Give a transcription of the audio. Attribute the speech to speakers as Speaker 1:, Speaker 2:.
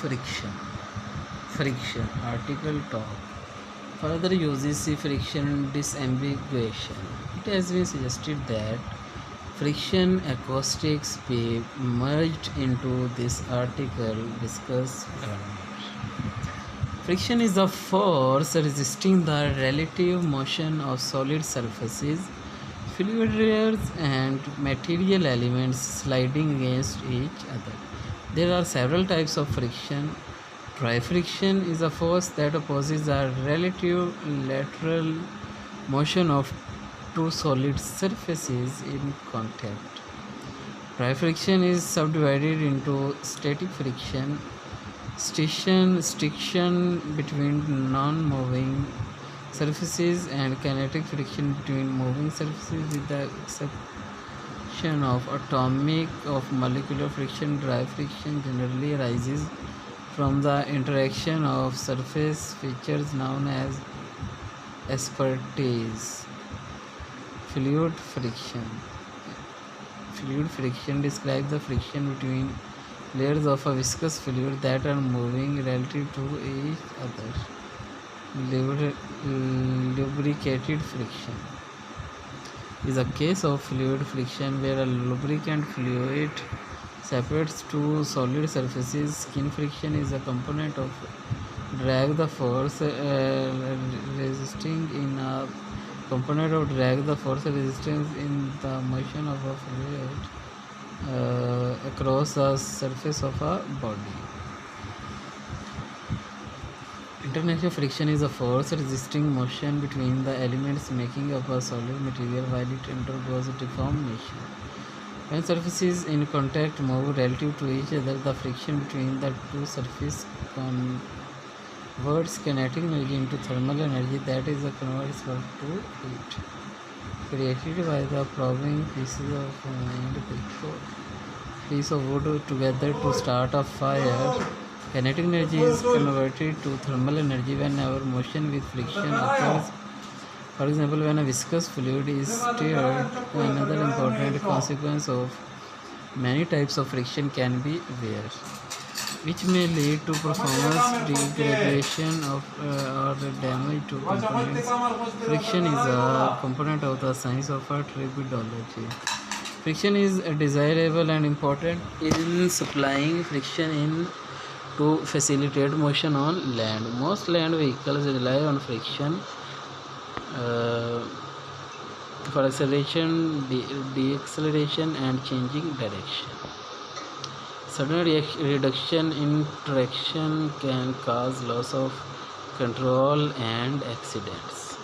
Speaker 1: Friction. Friction. Article talk. Further uses see friction disambiguation. It has been suggested that friction acoustics be merged into this article discussed earlier. Friction is a force resisting the relative motion of solid surfaces, fluid layers, and material elements sliding against each other. There are several types of friction. Dry friction is a force that opposes the relative lateral motion of two solid surfaces in contact. Dry friction is subdivided into static friction, friction between non-moving surfaces, and kinetic friction between moving surfaces, with the exception of atomic of molecular friction. Dry friction generally arises from the interaction of surface features known as asperges. Fluid friction. Fluid friction describes the friction between layers of a viscous fluid that are moving relative to each other. Lubricated friction is a case of fluid friction where a lubricant fluid separates two solid surfaces. Skin friction is a component of drag the force resisting in a component of drag the force resistance in the motion of a fluid across the surface of a body. International friction is a force resisting motion between the elements making up a solid material while it undergoes deformation. When surfaces in contact move relative to each other, the friction between the two surfaces converts kinetic energy into thermal energy, that is, converts work to heat created by the probing pieces of piece of wood together to start a fire. Kinetic energy is converted to thermal energy whenever motion with friction occurs. For example, when a viscous fluid is stirred. Another important consequence of many types of friction can be wear, which may lead to performance degradation or damage to components. Friction is a component of the science of tribology. Friction is desirable and important in supplying friction in to facilitate motion on land. Most land vehicles rely on friction for acceleration, deacceleration, and changing direction. Sudden reduction in traction can cause loss of control and accidents.